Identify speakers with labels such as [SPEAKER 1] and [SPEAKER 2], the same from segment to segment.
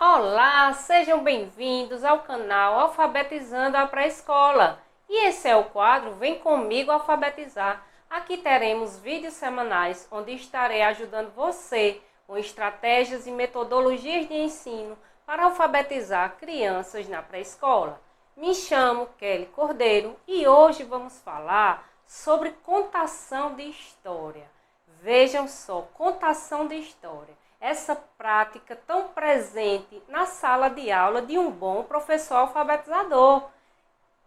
[SPEAKER 1] Olá, sejam bem-vindos ao canal Alfabetizando a Pré-Escola. E esse é o quadro Vem Comigo Alfabetizar. Aqui teremos vídeos semanais onde estarei ajudando você com estratégias e metodologias de ensino para alfabetizar crianças na pré-escola. Me chamo Kelly Cordeiro e hoje vamos falar sobre contação de história. Vejam só, contação de história. Essa prática tão presente na sala de aula de um bom professor alfabetizador.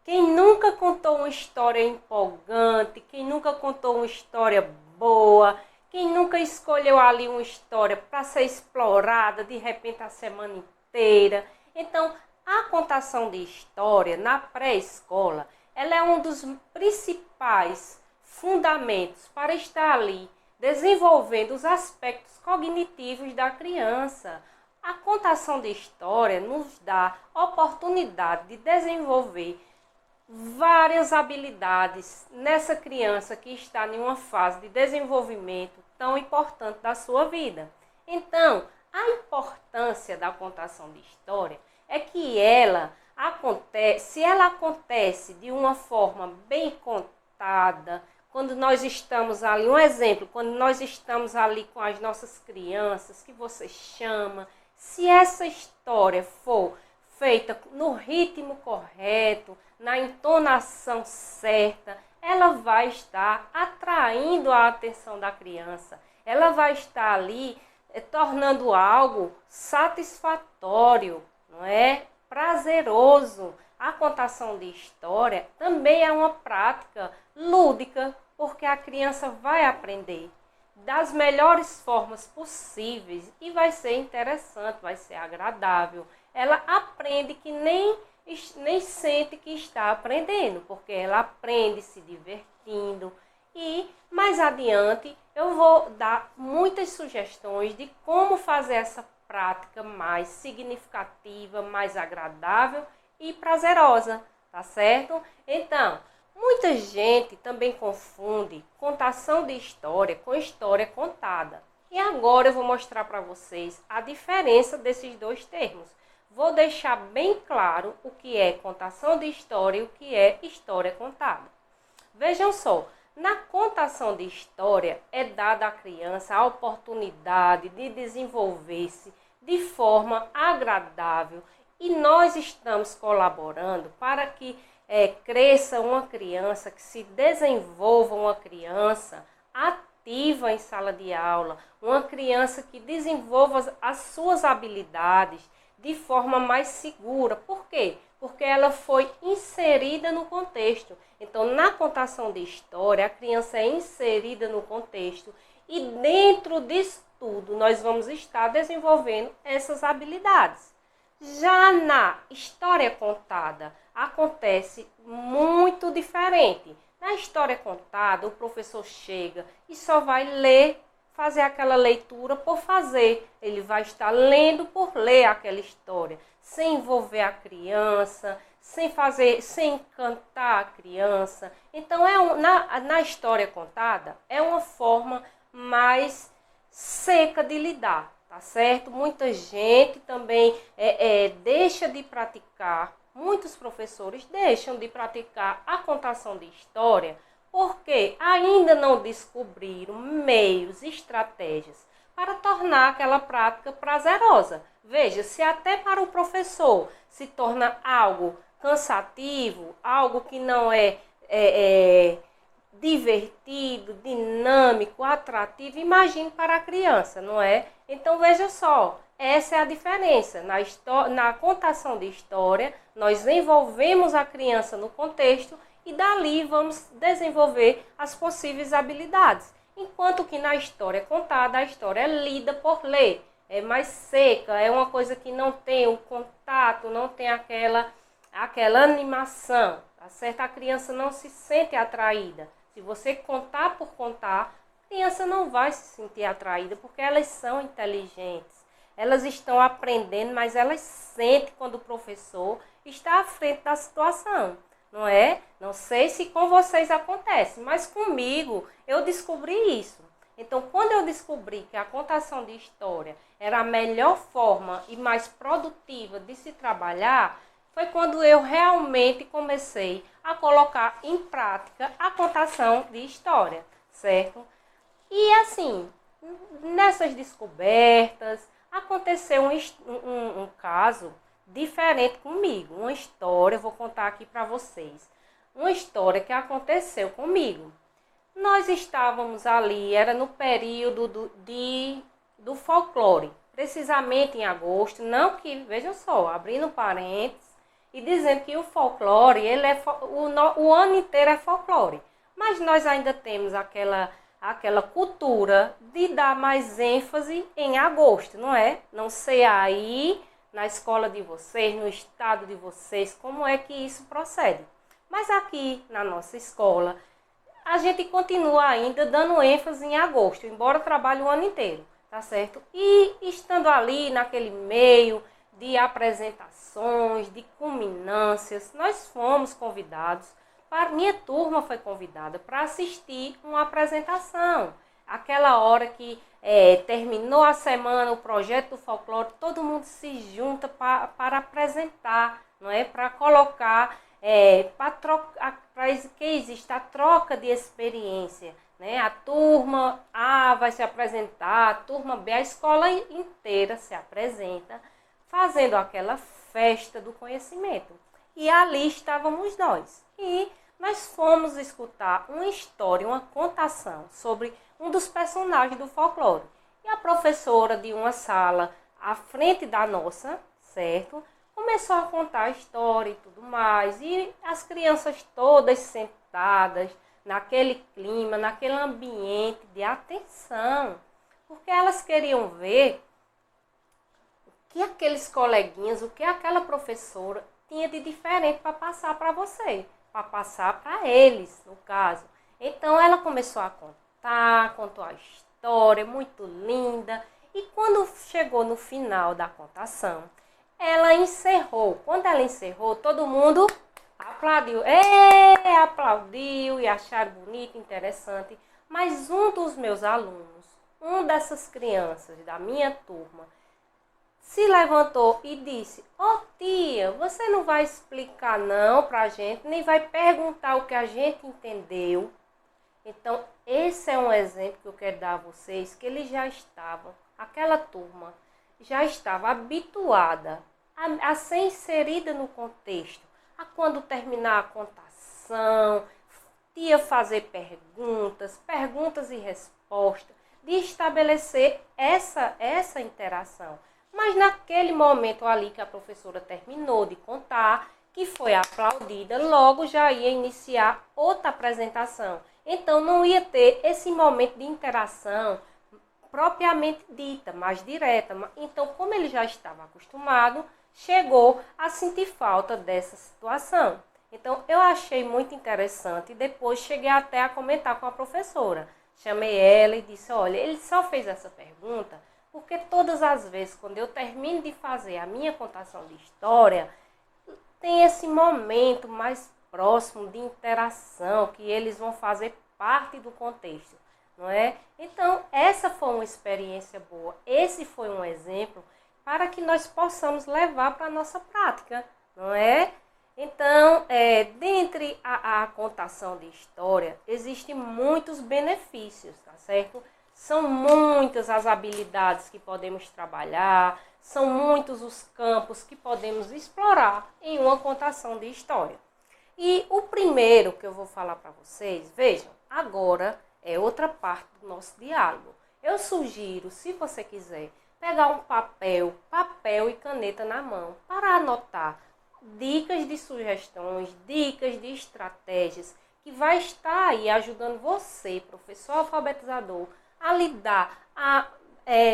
[SPEAKER 1] Quem nunca contou uma história empolgante, quem nunca contou uma história boa, quem nunca escolheu ali uma história para ser explorada de repente a semana inteira. Então, a contação de história na pré-escola, ela é um dos principais fundamentos para estar ali desenvolvendo os aspectos cognitivos da criança. A contação de história nos dá oportunidade de desenvolver várias habilidades nessa criança que está em uma fase de desenvolvimento tão importante da sua vida. Então, a importância da contação de história é que se ela acontece de uma forma bem contada, quando nós estamos ali, um exemplo, quando nós estamos ali com as nossas crianças, que você chama, se essa história for feita no ritmo correto, na entonação certa, ela vai estar atraindo a atenção da criança. Ela vai estar ali tornando algo satisfatório, não é? Prazeroso. A contação de história também é uma prática lúdica, porque a criança vai aprender das melhores formas possíveis e vai ser interessante, vai ser agradável. Ela aprende que nem sente que está aprendendo, porque ela aprende se divertindo. E mais adiante eu vou dar muitas sugestões de como fazer essa prática mais significativa, mais agradável e prazerosa, tá certo? Então, muita gente também confunde contação de história com história contada. E agora eu vou mostrar para vocês a diferença desses dois termos. Vou deixar bem claro o que é contação de história e o que é história contada. Vejam só, na contação de história é dada à criança a oportunidade de desenvolver-se de forma agradável e nós estamos colaborando para que cresça uma criança, que se desenvolva uma criança ativa em sala de aula, uma criança que desenvolva as suas habilidades de forma mais segura. Por quê? Porque ela foi inserida no contexto. Então, na contação de história, a criança é inserida no contexto e dentro disso tudo nós vamos estar desenvolvendo essas habilidades. Já na história contada, acontece muito diferente. Na história contada, o professor chega e só vai ler, fazer aquela leitura por fazer. Ele vai estar lendo por ler aquela história, sem envolver a criança, sem encantar a criança. Então, na história contada, é uma forma mais seca de lidar. Tá certo? Muita gente também deixa de praticar, muitos professores deixam de praticar a contação de história porque ainda não descobriram meios, estratégias para tornar aquela prática prazerosa. Veja, se até para o professor se torna algo cansativo, algo que não é divertido, dinâmico, atrativo, imagine para a criança, não é? Então veja só, essa é a diferença. Na contação de história, nós envolvemos a criança no contexto e dali vamos desenvolver as possíveis habilidades. Enquanto que na história contada, a história é lida por ler, é mais seca, é uma coisa que não tem o contato, não tem aquela animação, tá certo? A criança não se sente atraída. Se você contar por contar, a criança não vai se sentir atraída, porque elas são inteligentes. Elas estão aprendendo, mas elas sentem quando o professor está à frente da situação, não é? Não sei se com vocês acontece, mas comigo eu descobri isso. Então, quando eu descobri que a contação de história era a melhor forma e mais produtiva de se trabalhar, foi quando eu realmente comecei a colocar em prática a contação de história, certo? E assim, nessas descobertas, aconteceu um caso diferente comigo. Uma história, vou contar aqui para vocês. Uma história que aconteceu comigo. Nós estávamos ali, era no período do folclore, precisamente em agosto, não que, vejam só, abrindo parênteses e dizendo que o folclore, o ano inteiro é folclore, mas nós ainda temos aquela cultura de dar mais ênfase em agosto, não é? Não sei aí, na escola de vocês, no estado de vocês, como é que isso procede. Mas aqui na nossa escola, a gente continua ainda dando ênfase em agosto, embora trabalhe o ano inteiro, tá certo? E estando ali naquele meio de apresentações, de culminâncias, nós fomos convidados, minha turma foi convidada para assistir uma apresentação. Aquela hora que terminou a semana, o projeto do folclore, todo mundo se junta para apresentar, não é? Para colocar para que exista a troca de experiência, né? A turma A vai se apresentar, a turma B, a escola inteira se apresenta, fazendo aquela festa do conhecimento. E ali estávamos nós. E nós fomos escutar uma história, uma contação sobre um dos personagens do folclore. E a professora de uma sala à frente da nossa, certo? Começou a contar a história e tudo mais, e as crianças todas sentadas naquele clima, naquele ambiente de atenção, porque elas queriam ver o que aqueles coleguinhas, o que aquela professora tinha de diferente para passar para você, para passar para eles, no caso. Então ela começou a contar, contou a história, muito linda, e quando chegou no final da contação, ela encerrou. Quando ela encerrou, todo mundo aplaudiu. Aplaudiu e acharam bonito, interessante. Mas um dos meus alunos, um dessas crianças da minha turma, se levantou e disse: "Ô tia, você não vai explicar não pra gente, nem vai perguntar o que a gente entendeu?" Então, esse é um exemplo que eu quero dar a vocês, que eles já estavam, aquela turma, já estava habituada a ser inserida no contexto, a quando terminar a contação, ia fazer perguntas e respostas, de estabelecer essa interação. Mas naquele momento ali que a professora terminou de contar, que foi aplaudida, logo já ia iniciar outra apresentação. Então não ia ter esse momento de interação propriamente dita, mais direta. Então, como ele já estava acostumado, chegou a sentir falta dessa situação. Então, eu achei muito interessante e depois cheguei até a comentar com a professora. Chamei ela e disse: "Olha, ele só fez essa pergunta porque todas as vezes, quando eu termino de fazer a minha contação de história, tem esse momento mais próximo de interação, que eles vão fazer parte do contexto, não é? Então, essa foi uma experiência boa, esse foi um exemplo para que nós possamos levar para a nossa prática, não é? Então, dentre a contação de história, existem muitos benefícios, tá certo? São muitas as habilidades que podemos trabalhar, são muitos os campos que podemos explorar em uma contação de história. E o primeiro que eu vou falar para vocês, vejam, agora é outra parte do nosso diálogo. Eu sugiro, se você quiser, pegar um papel e caneta na mão para anotar dicas de sugestões, dicas de estratégias que vai estar aí ajudando você, professor alfabetizador, a lidar, a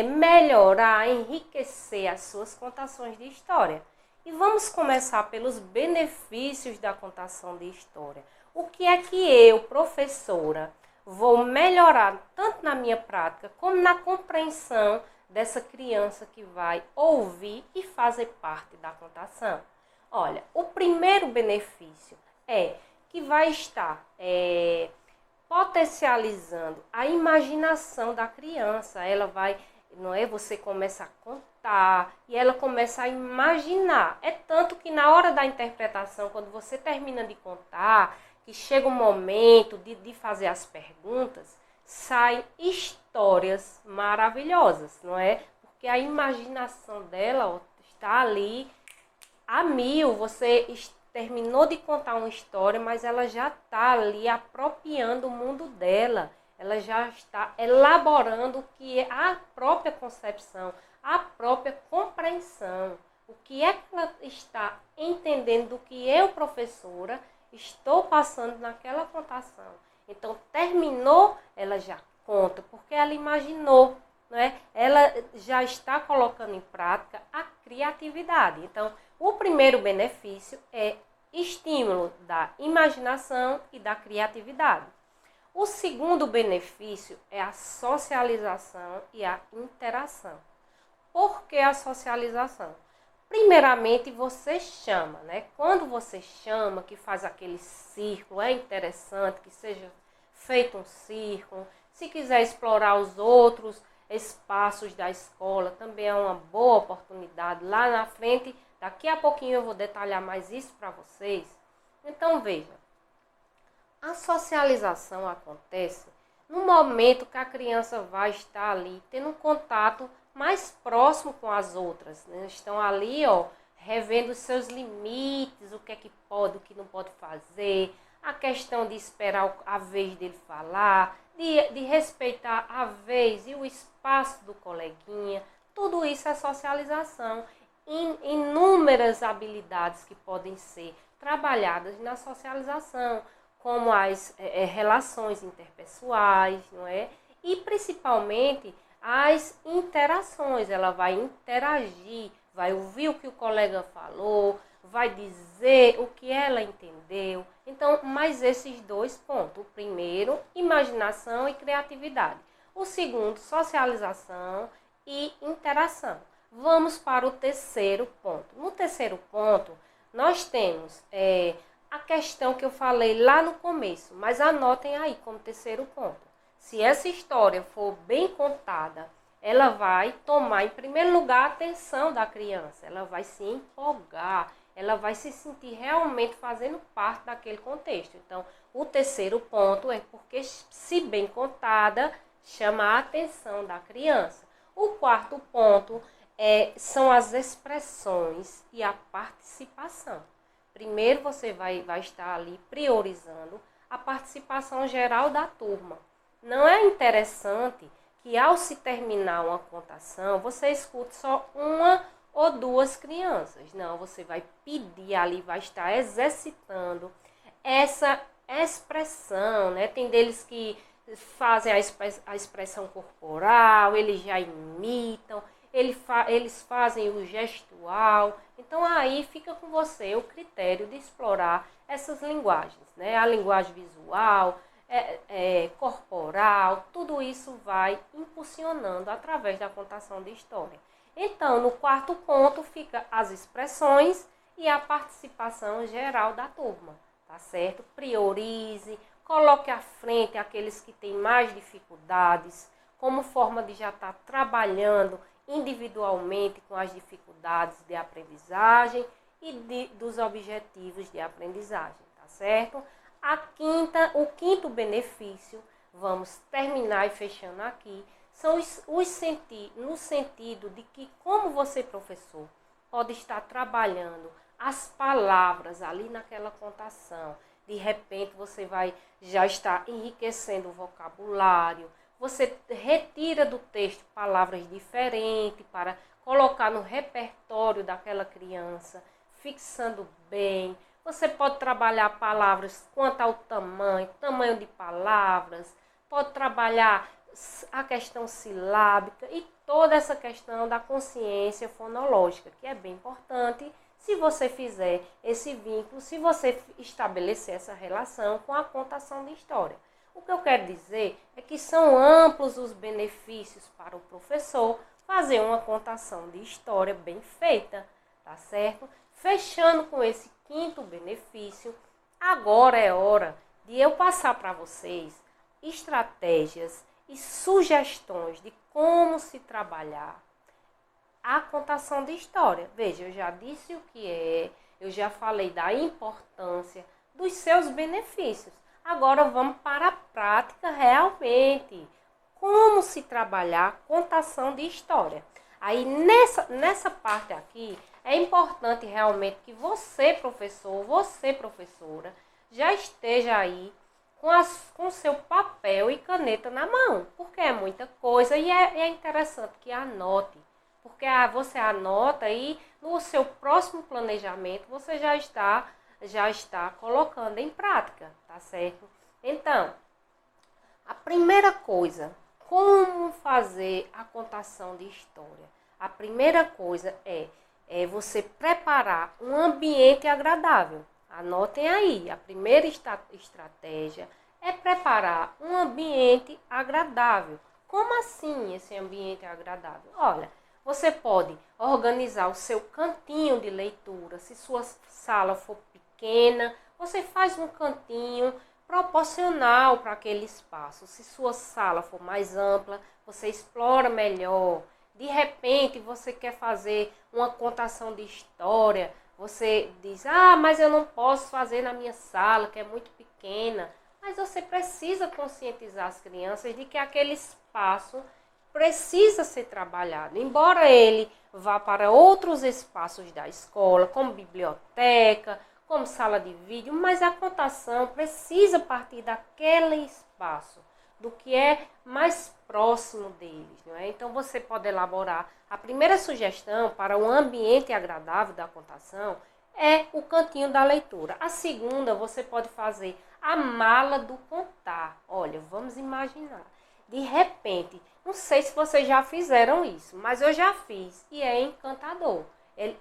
[SPEAKER 1] melhorar, a enriquecer as suas contações de história. E vamos começar pelos benefícios da contação de história. O que é que eu, professora, vou melhorar tanto na minha prática como na compreensão dessa criança que vai ouvir e fazer parte da contação? Olha, o primeiro benefício é que vai estar potencializando a imaginação da criança. Ela vai, não é? Você começa a contar e ela começa a imaginar. É tanto que na hora da interpretação, quando você termina de contar, que chega o momento de fazer as perguntas, saem histórias maravilhosas, não é? Porque a imaginação dela, ó, está ali a mil. Você terminou de contar uma história, mas ela já está ali apropriando o mundo dela. Ela já está elaborando o que é a própria concepção, a própria compreensão. O que é que ela está entendendo do que eu, professora, estou passando naquela contação. Então, terminou, ela já conta, porque ela imaginou, não é? Ela já está colocando em prática a criatividade. Então, o primeiro benefício é estímulo da imaginação e da criatividade. O segundo benefício é a socialização e a interação. Por que a socialização? Primeiramente, você chama, né? Quando você chama, que faz aquele círculo, é interessante que seja feito um círculo. Se quiser explorar os outros espaços da escola, também é uma boa oportunidade. Lá na frente, daqui a pouquinho eu vou detalhar mais isso para vocês. Então, veja, a socialização acontece no momento que a criança vai estar ali tendo um contato mais próximo com as outras, né? Estão ali, ó, revendo os seus limites, o que é que pode, o que não pode fazer, a questão de esperar a vez dele falar, de respeitar a vez e o espaço do coleguinha. Tudo isso é socialização. Inúmeras habilidades que podem ser trabalhadas na socialização, como as relações interpessoais, não é? E principalmente as interações. Ela vai interagir, vai ouvir o que o colega falou, vai dizer o que ela entendeu. Então, mais esses dois pontos. O primeiro, imaginação e criatividade. O segundo, socialização e interação. Vamos para o terceiro ponto. No terceiro ponto, nós temos a questão que eu falei lá no começo, mas anotem aí como terceiro ponto. Se essa história for bem contada, ela vai tomar em primeiro lugar a atenção da criança, ela vai se empolgar, ela vai se sentir realmente fazendo parte daquele contexto. Então, o terceiro ponto é porque, se bem contada, chama a atenção da criança. O quarto ponto são as expressões e a participação. Primeiro você vai estar ali priorizando a participação geral da turma. Não é interessante que ao se terminar uma contação, você escute só uma ou duas crianças. Não, você vai pedir ali, vai estar exercitando essa expressão, né? Tem deles que fazem a expressão corporal, eles já imitam, eles fazem o gestual. Então aí fica com você o critério de explorar essas linguagens, né? A linguagem visual, corporal, tudo isso vai impulsionando através da contação de história. Então, no quarto ponto fica as expressões e a participação geral da turma, tá certo? Priorize, coloque à frente aqueles que têm mais dificuldades, como forma de já estar trabalhando individualmente com as dificuldades de aprendizagem e dos objetivos de aprendizagem, tá certo? O quinto benefício, vamos terminar e fechando aqui, são no sentido de que, como você, professor, pode estar trabalhando as palavras ali naquela contação. De repente, você vai já estar enriquecendo o vocabulário. Você retira do texto palavras diferentes para colocar no repertório daquela criança, fixando bem. Você pode trabalhar palavras quanto ao tamanho de palavras, pode trabalhar a questão silábica e toda essa questão da consciência fonológica, que é bem importante se você fizer esse vínculo, se você estabelecer essa relação com a contação de história. O que eu quero dizer é que são amplos os benefícios para o professor fazer uma contação de história bem feita, tá certo? Fechando com esse quinto benefício, agora é hora de eu passar para vocês estratégias e sugestões de como se trabalhar a contação de história. Veja, eu já disse o que é, eu já falei da importância, dos seus benefícios. Agora vamos para a prática realmente. Como se trabalhar a contação de história. Aí nessa parte aqui, é importante realmente que você, professor, você, professora, já esteja aí com seu papel e caneta na mão, porque é muita coisa e é interessante que anote, porque você anota e no seu próximo planejamento você já está colocando em prática, tá certo? Então, a primeira coisa, como fazer a contação de história? A primeira coisa é você preparar um ambiente agradável. Anotem aí, a primeira estratégia é preparar um ambiente agradável. Como assim esse ambiente agradável? Olha, você pode organizar o seu cantinho de leitura. Se sua sala for pequena, você faz um cantinho proporcional para aquele espaço. Se sua sala for mais ampla, você explora melhor. De repente, você quer fazer uma contação de história, você diz, mas eu não posso fazer na minha sala, que é muito pequena. Mas você precisa conscientizar as crianças de que aquele espaço precisa ser trabalhado. Embora ele vá para outros espaços da escola, como biblioteca, como sala de vídeo, mas a contação precisa partir daquele espaço, do que é mais próximo deles, não é? Então você pode elaborar a primeira sugestão para um ambiente agradável da contação é o cantinho da leitura. A segunda, você pode fazer a mala do contar. Olha, vamos imaginar. De repente, não sei se vocês já fizeram isso, mas eu já fiz e é encantador.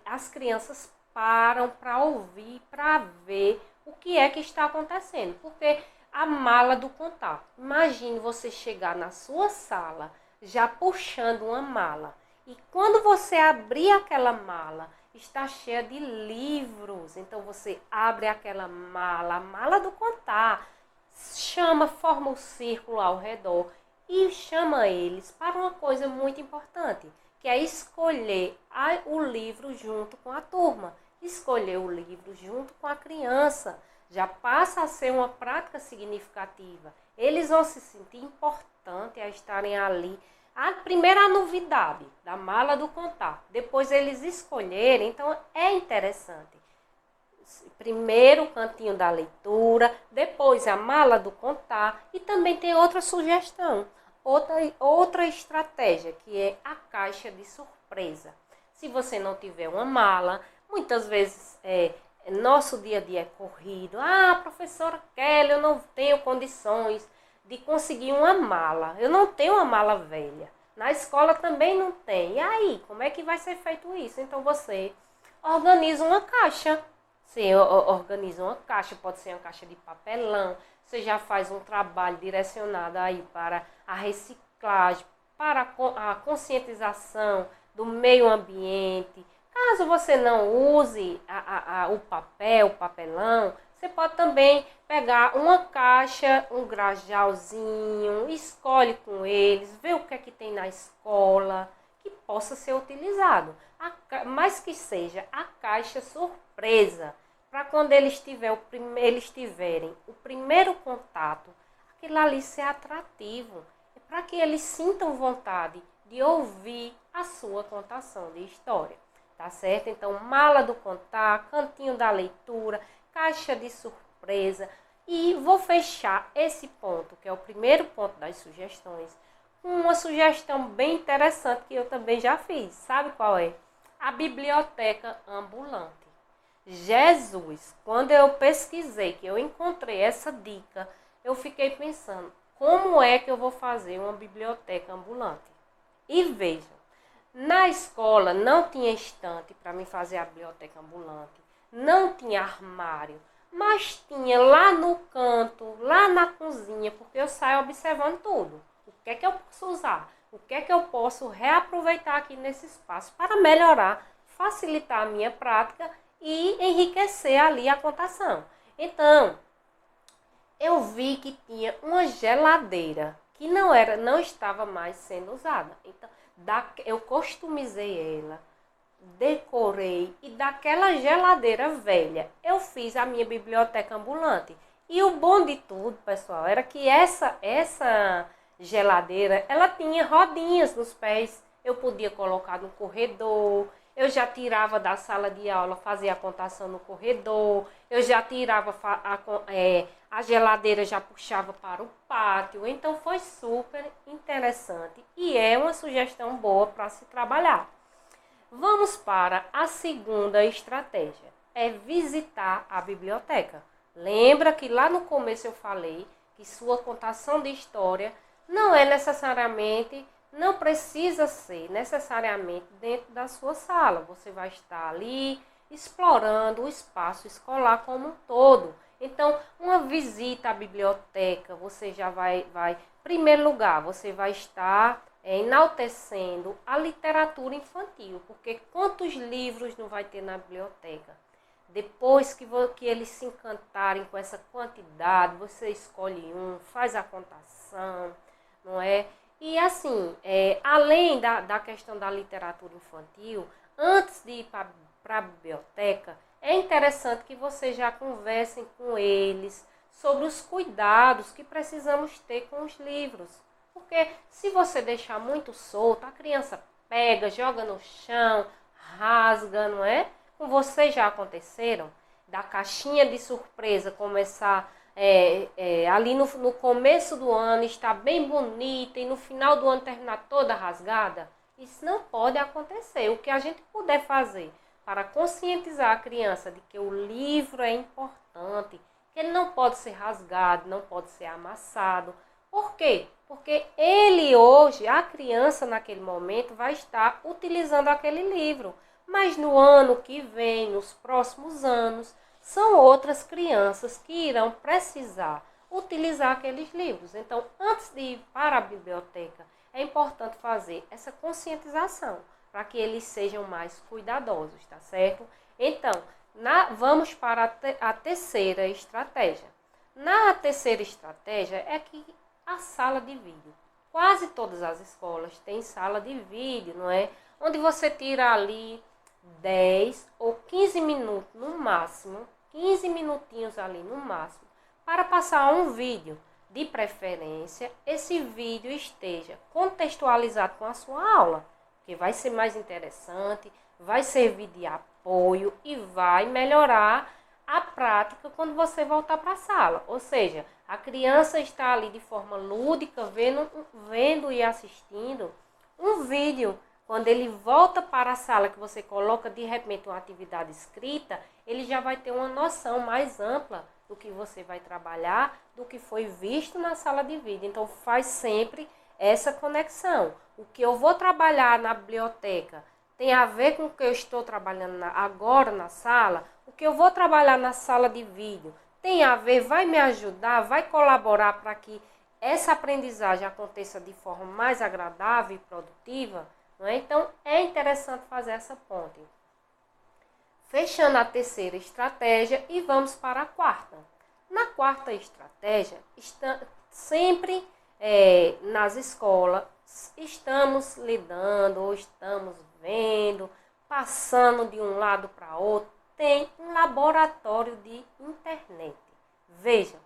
[SPEAKER 1] As crianças param para ouvir, para ver o que é que está acontecendo, porque a mala do contar. Imagine você chegar na sua sala já puxando uma mala e quando você abrir aquela mala, está cheia de livros. Então você abre aquela mala, a mala do contar, forma um círculo ao redor e chama eles para uma coisa muito importante, que é escolher o livro junto com a turma. Escolher o livro junto com a criança já passa a ser uma prática significativa. Eles vão se sentir importantes a estarem ali. A primeira novidade da mala do contar, depois eles escolherem, então é interessante. Primeiro o cantinho da leitura, depois a mala do contar e também tem outra sugestão, outra estratégia, que é a caixa de surpresa. Se você não tiver uma mala, muitas vezes nosso dia a dia é corrido. Professora Kelly, eu não tenho condições de conseguir uma mala. Eu não tenho uma mala velha. Na escola também não tem. E aí, como é que vai ser feito isso? Então você organiza uma caixa. Você organiza uma caixa, pode ser uma caixa de papelão. Você já faz um trabalho direcionado aí para a reciclagem, para a conscientização do meio ambiente. Caso você não use o papelão, você pode também pegar uma caixa, um grajalzinho, escolhe com eles, vê o que é que tem na escola, que possa ser utilizado. Mas que seja a caixa surpresa, para quando eles tiverem o primeiro contato, aquilo ali ser atrativo, para que eles sintam vontade de ouvir a sua contação de história. Tá certo? Então, mala do contar, cantinho da leitura, caixa de surpresa. E vou fechar esse ponto, que é o primeiro ponto das sugestões, com uma sugestão bem interessante que eu também já fiz. Sabe qual é? A biblioteca ambulante. Jesus, quando eu pesquisei, que eu encontrei essa dica, eu fiquei pensando, como é que eu vou fazer uma biblioteca ambulante? E vejam, na escola não tinha estante para mim fazer a biblioteca ambulante, não tinha armário, mas tinha lá no canto, lá na cozinha, porque eu saio observando tudo. O que é que eu posso usar? O que é que eu posso reaproveitar aqui nesse espaço para melhorar, facilitar a minha prática e enriquecer ali a contação. Então, eu vi que tinha uma geladeira que não estava mais sendo usada. Então, eu customizei ela, decorei, e daquela geladeira velha eu fiz a minha biblioteca ambulante. E o bom de tudo, pessoal, era que essa geladeira, ela tinha rodinhas nos pés. Eu podia colocar no corredor, eu já tirava da sala de aula, fazia a contação no corredor, eu já tirava a geladeira, já puxava para o pátio. Então foi super interessante e é uma sugestão boa para se trabalhar. Vamos para a segunda estratégia, é visitar a biblioteca. Lembra que lá no começo eu falei que sua contação de história não precisa ser necessariamente dentro da sua sala. Você vai estar ali explorando o espaço escolar como um todo. Então, uma visita à biblioteca, você já vai, em primeiro lugar, você vai estar enaltecendo a literatura infantil, porque quantos livros não vai ter na biblioteca? Depois que eles se encantarem com essa quantidade, você escolhe um, faz a contação, não é? E assim, além da questão da literatura infantil, antes de ir para a biblioteca, é interessante que vocês já conversem com eles sobre os cuidados que precisamos ter com os livros. Porque se você deixar muito solto, a criança pega, joga no chão, rasga, não é? Com vocês já aconteceram? Da caixinha de surpresa começar ali no começo do ano, está bem bonita e no final do ano terminar toda rasgada? Isso não pode acontecer. O que a gente puder fazer para conscientizar a criança de que o livro é importante, que ele não pode ser rasgado, não pode ser amassado. Por quê? Porque ele hoje, a criança naquele momento, vai estar utilizando aquele livro. Mas no ano que vem, nos próximos anos, são outras crianças que irão precisar utilizar aqueles livros. Então, antes de ir para a biblioteca, é importante fazer essa conscientização para que eles sejam mais cuidadosos, tá certo? Então, vamos para a terceira estratégia. Na terceira estratégia é que a sala de vídeo. Quase todas as escolas têm sala de vídeo, não é? Onde você tira ali 10 ou 15 minutos no máximo, 15 minutinhos ali no máximo, para passar um vídeo. De preferência, esse vídeo esteja contextualizado com a sua aula, que vai ser mais interessante, vai servir de apoio e vai melhorar a prática quando você voltar para a sala. Ou seja, a criança está ali de forma lúdica, vendo e assistindo um vídeo. Quando ele volta para a sala, que você coloca de repente uma atividade escrita, ele já vai ter uma noção mais ampla do que você vai trabalhar, do que foi visto na sala de vídeo. Então, faz sempre essa conexão. O que eu vou trabalhar na biblioteca tem a ver com o que eu estou trabalhando agora na sala. O que eu vou trabalhar na sala de vídeo tem a ver, vai me ajudar, vai colaborar para que essa aprendizagem aconteça de forma mais agradável e produtiva. Não é? Então, é interessante fazer essa ponte. Fechando a terceira estratégia e vamos para a quarta. Na quarta estratégia, sempre nas escolas, estamos lidando ou estamos vendo, passando de um lado para outro, tem um laboratório de internet. Vejam,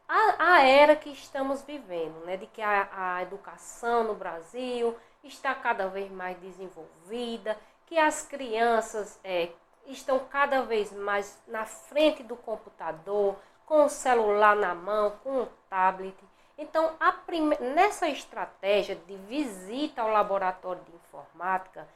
[SPEAKER 1] a era que estamos vivendo, né, de que a educação no Brasil está cada vez mais desenvolvida, que as crianças estão cada vez mais na frente do computador, com o celular na mão, com o tablet. Então, nessa estratégia de visita ao laboratório de informática,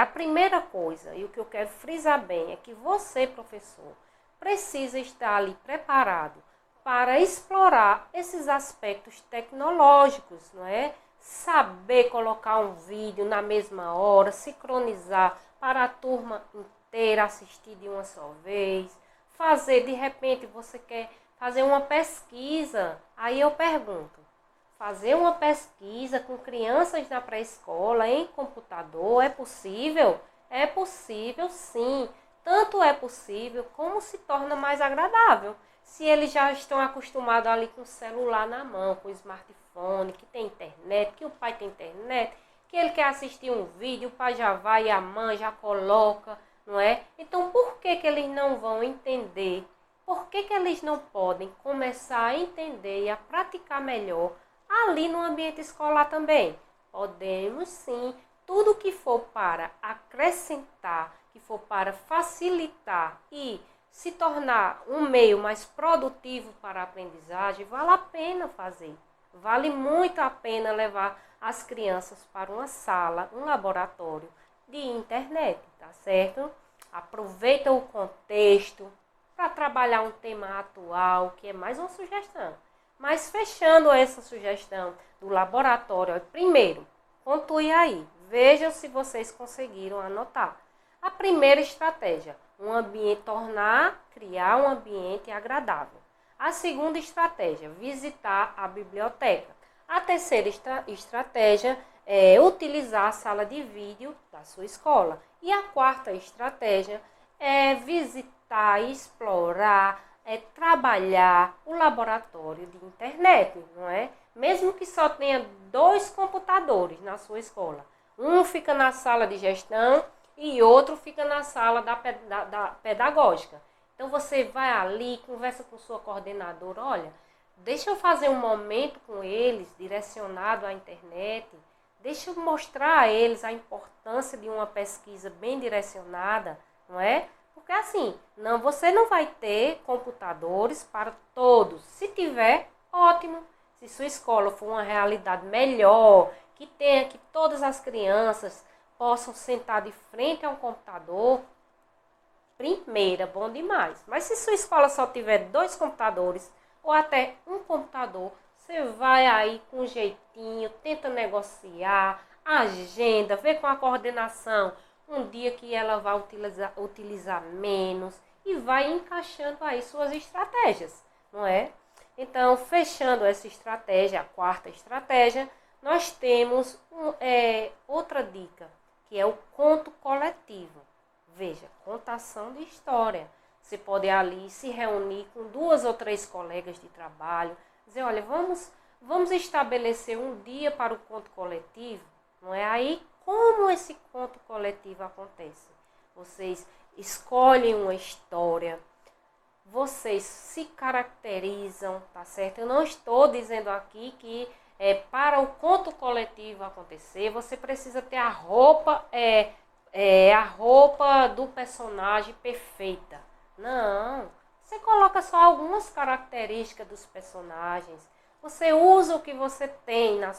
[SPEAKER 1] a primeira coisa, e o que eu quero frisar bem, é que você, professor, precisa estar ali preparado para explorar esses aspectos tecnológicos, não é? Saber colocar um vídeo na mesma hora, sincronizar para a turma inteira assistir de uma só vez, de repente você quer fazer uma pesquisa, aí eu pergunto, fazer uma pesquisa com crianças na pré-escola em computador é possível? É possível sim, tanto é possível como se torna mais agradável. Se eles já estão acostumados ali com o celular na mão, com o smartphone, que tem internet, que o pai tem internet, que ele quer assistir um vídeo, o pai já vai e a mãe já coloca, não é? Então, por que que eles não vão entender? Por que que eles não podem começar a entender e a praticar melhor ali no ambiente escolar também? Podemos sim, tudo que for para acrescentar, que for para facilitar e se tornar um meio mais produtivo para a aprendizagem, vale a pena fazer. Vale muito a pena levar as crianças para uma sala, um laboratório de internet, tá certo? Aproveita o contexto para trabalhar um tema atual, que é mais uma sugestão. Mas fechando essa sugestão do laboratório, primeiro, pontue aí, vejam se vocês conseguiram anotar. A primeira estratégia, criar um ambiente agradável. A segunda estratégia, visitar a biblioteca. A terceira estratégia é utilizar a sala de vídeo da sua escola. E a quarta estratégia é visitar, explorar, trabalhar o laboratório de internet, não é? Mesmo que só tenha 2 computadores na sua escola. Um fica na sala de gestão e outro fica na sala da pedagógica. Então você vai ali, conversa com sua coordenadora, olha, deixa eu fazer um momento com eles, direcionado à internet, deixa eu mostrar a eles a importância de uma pesquisa bem direcionada, não é? Porque assim, você não vai ter computadores para todos. Se tiver, ótimo. Se sua escola for uma realidade melhor, que tenha que todas as crianças possam sentar de frente a um computador, primeira, bom demais. Mas se sua escola só tiver 2 computadores ou até um computador, você vai aí com jeitinho, tenta negociar, agenda, vê com a coordenação um dia que ela vai utilizar menos e vai encaixando aí suas estratégias, não é? Então, fechando essa estratégia, a quarta estratégia, nós temos outra dica, que é o conto coletivo. Veja, contação de história. Você pode ali se reunir com 2 ou 3 colegas de trabalho, dizer, olha, vamos estabelecer um dia para o conto coletivo, não é? Aí, como esse conto coletivo acontece? Vocês escolhem uma história, vocês se caracterizam, tá certo? Eu não estou dizendo aqui que para o conto coletivo acontecer, você precisa ter a roupa do personagem perfeita. Não, você coloca só algumas características dos personagens. Você usa o que você tem na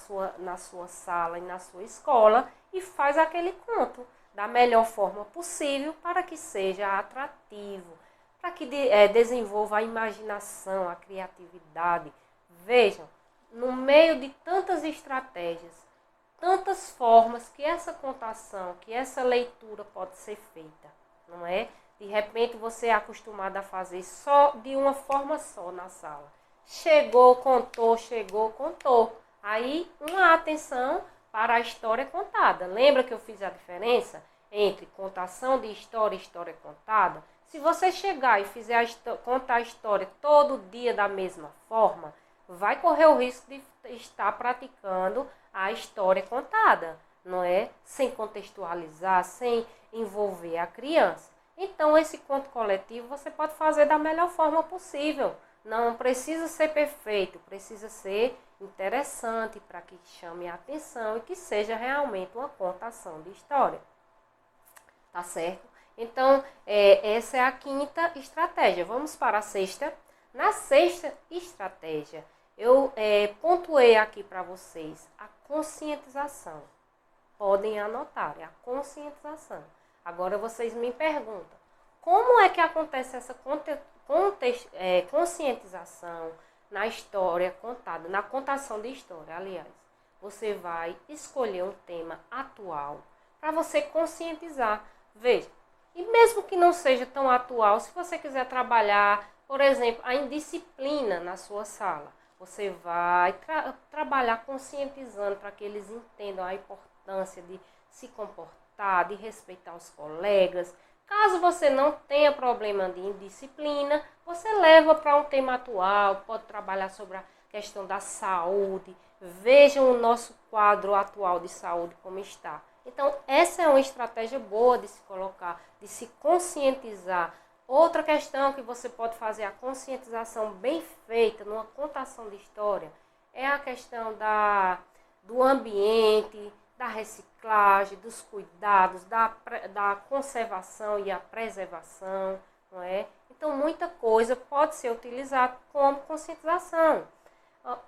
[SPEAKER 1] sua sala e na sua escola e faz aquele conto da melhor forma possível para que seja atrativo, para que desenvolva a imaginação, a criatividade. Vejam, no meio de tantas estratégias, tantas formas que essa contação, que essa leitura pode ser feita, não é? De repente você é acostumado a fazer só de uma forma só na sala. Chegou, contou. Aí uma atenção para a história contada. Lembra que eu fiz a diferença entre contação de história e história contada? Se você chegar e contar a história todo dia da mesma forma, vai correr o risco de estar praticando a história contada, não é? Sem contextualizar, sem envolver a criança. Então, esse conto coletivo você pode fazer da melhor forma possível. Não precisa ser perfeito, precisa ser interessante para que chame a atenção e que seja realmente uma contação de história. Tá certo? Então, essa é a quinta estratégia. Vamos para a sexta. Na sexta estratégia, eu pontuei aqui para vocês a conscientização. Podem anotar, é a conscientização. Agora vocês me perguntam, como é que acontece essa conscientização na história contada, na contação de história, aliás? Você vai escolher um tema atual para você conscientizar. Veja, e mesmo que não seja tão atual, se você quiser trabalhar, por exemplo, a indisciplina na sua sala, você vai trabalhar conscientizando para que eles entendam a importância de se comportar, de respeitar os colegas. Caso você não tenha problema de indisciplina, você leva para um tema atual, pode trabalhar sobre a questão da saúde. Vejam o nosso quadro atual de saúde como está. Então, essa é uma estratégia boa de se colocar, de se conscientizar. Outra questão que você pode fazer a conscientização bem feita numa contação de história é a questão do ambiente, da reciclagem, dos cuidados, da conservação e a preservação, não é? Então, muita coisa pode ser utilizada como conscientização.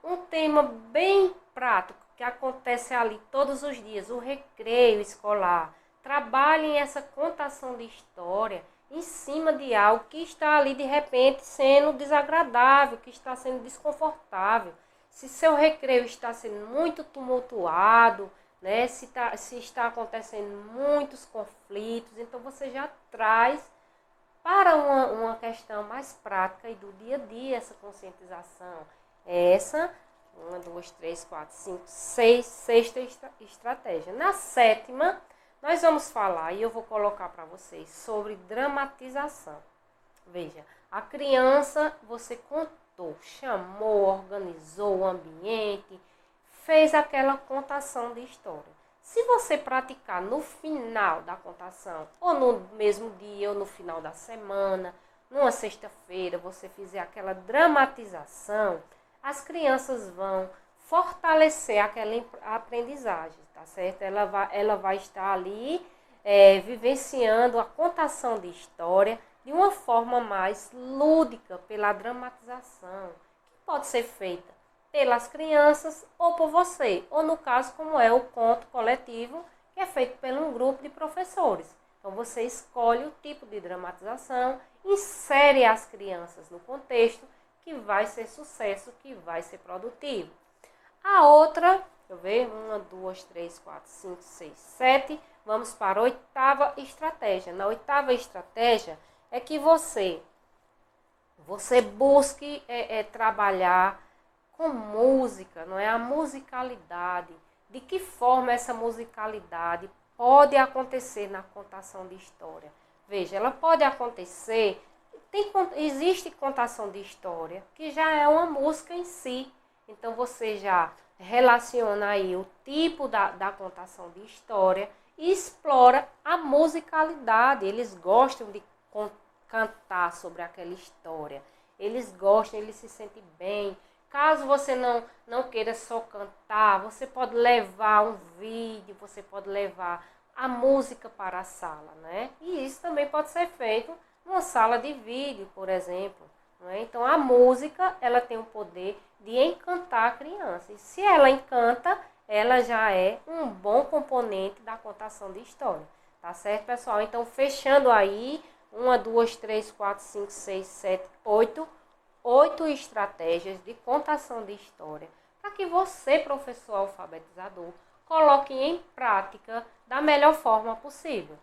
[SPEAKER 1] Um tema bem prático que acontece ali todos os dias, o recreio escolar. Trabalhem essa contação de história em cima de algo que está ali de repente sendo desagradável, que está sendo desconfortável. Se seu recreio está sendo muito tumultuado, né, se está acontecendo muitos conflitos, então você já traz para uma questão mais prática e do dia a dia essa conscientização. Essa, 1, 2, 3, 4, 5, 6, sexta estratégia. Na sétima, nós vamos falar, e eu vou colocar para vocês, sobre dramatização. Veja, a criança, você contou, chamou, organizou o ambiente, fez aquela contação de história. Se você praticar no final da contação, ou no mesmo dia, ou no final da semana, numa sexta-feira, você fizer aquela dramatização, as crianças vão fortalecer aquela aprendizagem, tá certo? Ela vai estar ali vivenciando a contação de história de uma forma mais lúdica, pela dramatização, que pode ser feita pelas crianças ou por você, ou no caso como é o conto coletivo, que é feito por um grupo de professores. Então você escolhe o tipo de dramatização, insere as crianças no contexto, que vai ser sucesso, que vai ser produtivo. A outra, deixa eu ver, 1, 2, 3, 4, 5, 6, 7, vamos para a oitava estratégia. Na oitava estratégia é que você busque trabalhar com música, não é? A musicalidade. De que forma essa musicalidade pode acontecer na contação de história? Veja, ela pode acontecer, existe contação de história, que já é uma música em si. Então, você já relaciona aí o tipo da contação de história e explora a musicalidade. Eles gostam de cantar sobre aquela história. Eles gostam, eles se sentem bem. Caso você não queira só cantar, você pode levar um vídeo, você pode levar a música para a sala, né? E isso também pode ser feito numa sala de vídeo, por exemplo. Né? Então, a música, ela tem o poder de encantar a criança. E se ela encanta, ela já é um bom componente da contação de história. Tá certo, pessoal? Então, fechando aí, 1, 2, 3, 4, 5, 6, 7, 8 estratégias de contação de história para que você, professor alfabetizador, coloque em prática da melhor forma possível.